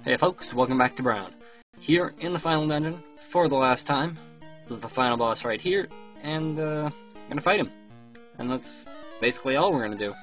Hey folks, welcome back to Brown. Here in the final dungeon, for the last time. This is the final boss right here, and I'm gonna fight him. And that's basically all we're gonna do.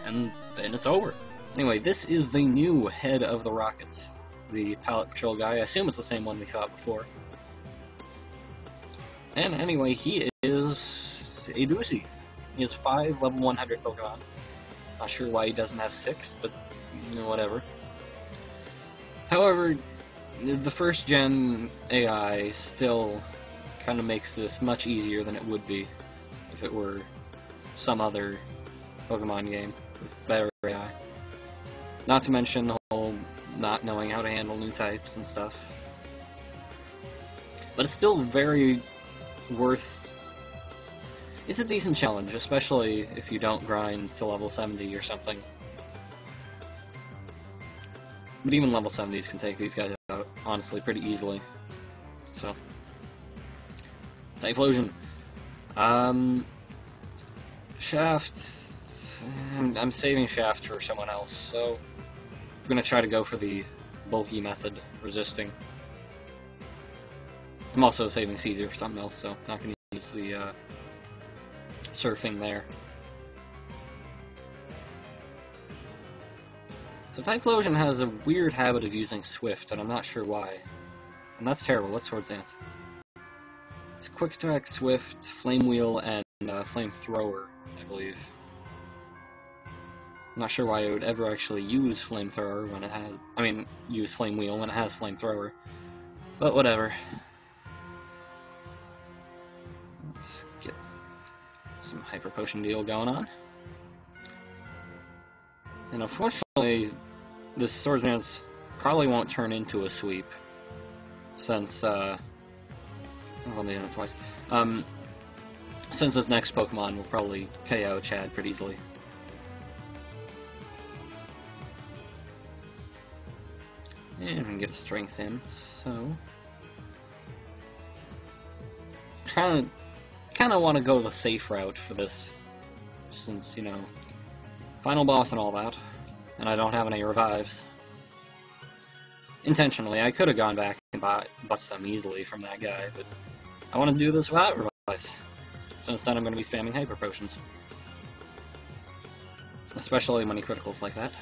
And then it's over. Anyway, this is the new head of the Rockets. The Pallet Patrol guy. I assume it's the same one we fought before. And anyway, he is a doozy. He has 5 level 100 Pokemon. Not sure why he doesn't have 6, but you know, whatever. However, the first gen AI still kind of makes this much easier than it would be if it were some other Pokemon game with better AI. Not to mention the whole not knowing how to handle new types and stuff. But it's still very worth... It's a decent challenge, especially if you don't grind to level 70 or something. But even level 70s can take these guys out, honestly, pretty easily. So. Typhlosion. Shaft. I'm saving Shaft for someone else, so I'm gonna try to go for the bulky method, resisting. I'm also saving Caesar for something else, so not gonna use the surfing there. So Typhlosion has a weird habit of using Swift, and I'm not sure why. And that's terrible. Let's Swords Dance. It's Quick Attack, Swift, Flame Wheel, and Flame Thrower, I believe. I'm not sure why it would ever actually use Flamethrower when it has... I mean, use Flame Wheel when it has Flamethrower. But whatever. Let's get some Hyper Potion deal going on. And unfortunately, this Swords Dance probably won't turn into a sweep, since, I've only done it twice. Since this next Pokemon will probably KO Chad pretty easily. And we can get a Strength in, so... Kinda want to go the safe route for this, since, you know, final boss and all that, and I don't have any revives. Intentionally, I could have gone back and bust some easily from that guy, but I want to do this without revives. So instead I'm going to be spamming Hyper Potions. Especially when he criticals like that.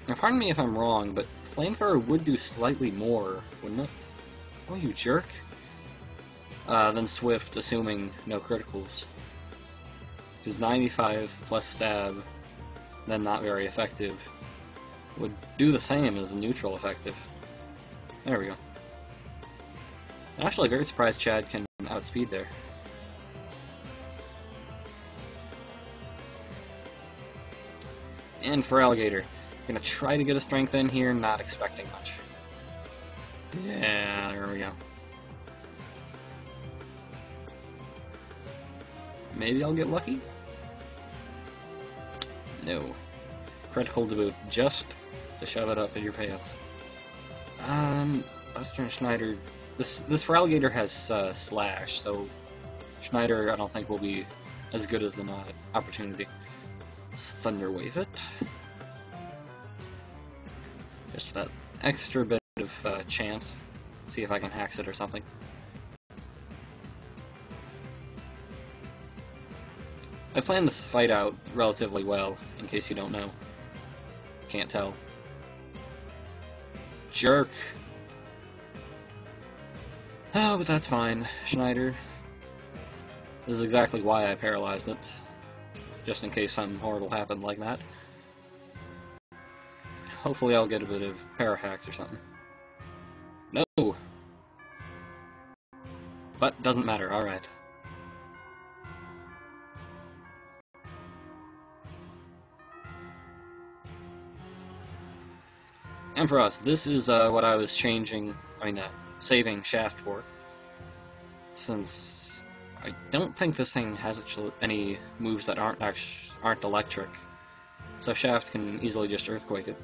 Now pardon me if I'm wrong, but Flamethrower would do slightly more, wouldn't it? Oh, you jerk. Than Swift, assuming no criticals. Because 95 plus stab, then not very effective, would do the same as neutral effective. There we go. I'm actually very surprised Chad can outspeed there. And for Alligator, gonna try to get a strength in here, not expecting much. Yeah, there we go. Maybe I'll get lucky? No. Critical to boot, just to shove it up in your pants. Western Schneider... This for Alligator has Slash, so Schneider I don't think will be as good as an opportunity. Let's Thunder Wave it. Just that extra bit of chance. See if I can hacks it or something. I planned this fight out relatively well, in case you don't know. Can't tell. Jerk! Oh, but that's fine, Schneider. This is exactly why I paralyzed it. Just in case something horrible happened like that. Hopefully I'll get a bit of Parahacks or something. No! But, doesn't matter, alright. And for us, this is what I was saving Shaft for. Since I don't think this thing has any moves that aren't electric, so Shaft can easily just Earthquake it.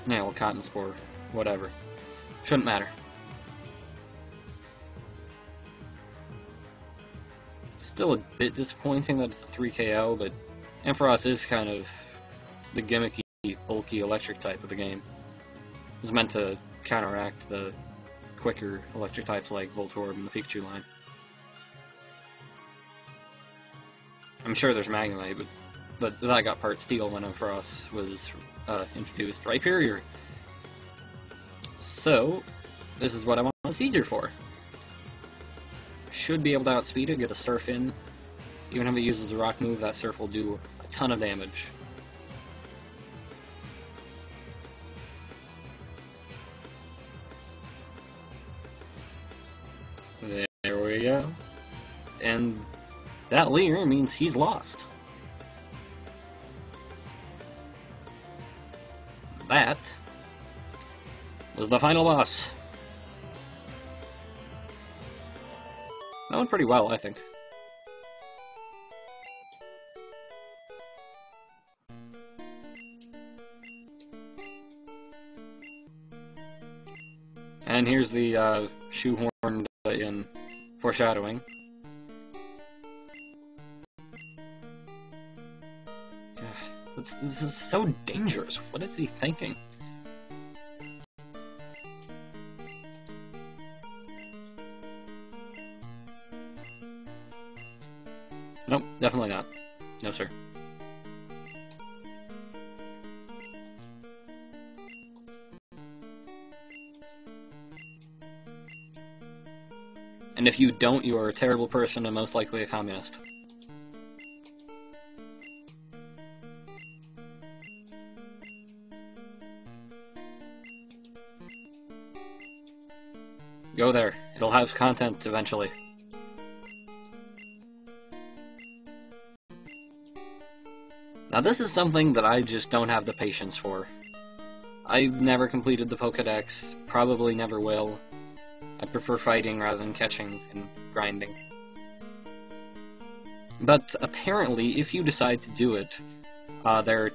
Yeah, well, Cotton Spore, whatever. Shouldn't matter. Still a bit disappointing that it's a 3 KO, but Ampharos is kind of the gimmicky, bulky electric type of the game. It was meant to counteract the quicker electric types like Voltorb and the Pikachu line. I'm sure there's Magnemite, but that got part Steel when Ampharos was introduced. Rhyperior! So, this is what I want Caesar for. Should be able to outspeed it, get a Surf in. Even if it uses the Rock move, that Surf will do a ton of damage. There we go. And that Leer means he's lost. That was the final boss. That went pretty well, I think. And here's the shoehorned in foreshadowing. God, this is so dangerous. What is he thinking? Nope, definitely not. No, sir. And if you don't, you are a terrible person and most likely a communist. Go there. It'll have content eventually. Now this is something that I just don't have the patience for. I've never completed the Pokedex, probably never will. I prefer fighting rather than catching and grinding. But apparently, if you decide to do it, there are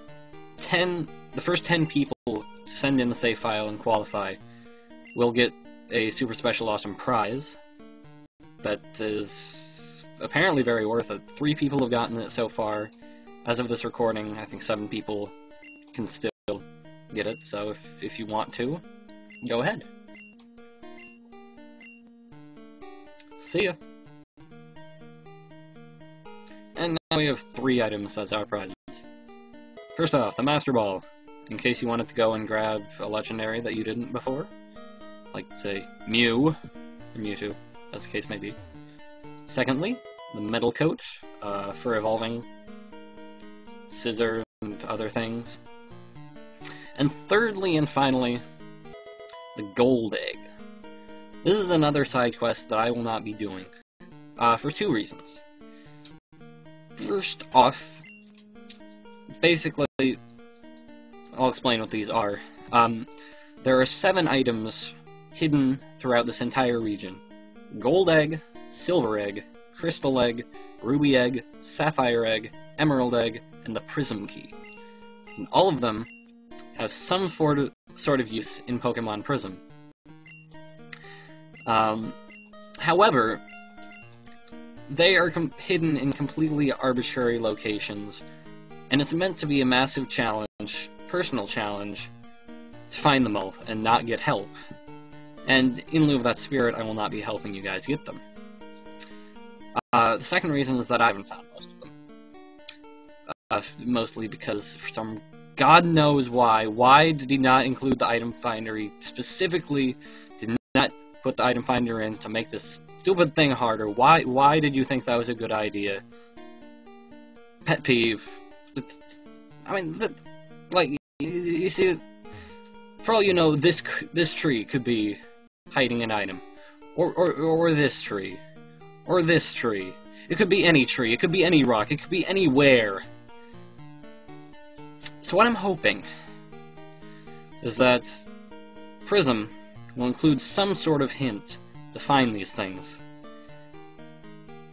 the first 10 people to send in the save file and qualify will get a super special awesome prize that is apparently very worth it. 3 people have gotten it so far. As of this recording, I think 7 people can still get it, so if you want to, go ahead. See ya! And now we have 3 items as our prizes. First off, the Master Ball, in case you wanted to go and grab a legendary that you didn't before. Like, say, Mew, or Mewtwo, as the case may be. Secondly, the Metal Coat, for evolving Scissor and other things. And thirdly and finally, the Gold Egg. This is another side quest that I will not be doing, for 2 reasons. First off, basically, I'll explain what these are. There are 7 items hidden throughout this entire region. Gold Egg, Silver Egg, Crystal Egg, Ruby Egg, Sapphire Egg, Emerald Egg, and the Prism Key. And all of them have some sort of use in Pokemon Prism. However, they are hidden in completely arbitrary locations, and it's meant to be a massive challenge, personal challenge, to find them all and not get help. And in lieu of that spirit, I will not be helping you guys get them. The second reason is that I haven't found most of them. Mostly because, for some God knows why did he not include the item finder? He specifically did not put the item finder in to make this stupid thing harder. Why did you think that was a good idea? Pet peeve. I mean, like, you see, for all you know, this tree could be hiding an item. Or this tree. Or this tree. It could be any tree, it could be any rock, it could be anywhere. So what I'm hoping is that Prism will include some sort of hint to find these things.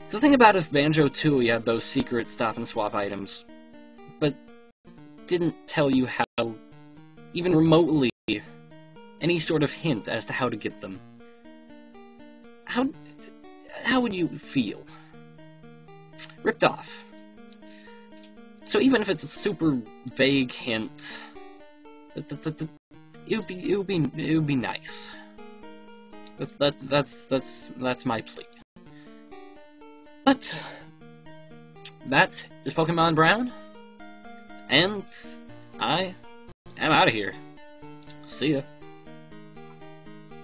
Because think about if Banjo 2 you had those secret stop and swap items, but didn't tell you how, even remotely, any sort of hint as to how to get them. How would you feel? ripped off. So even if it's a super vague hint, it would be nice. That's my plea. But that is Pokemon Brown, and I am out of here. See ya.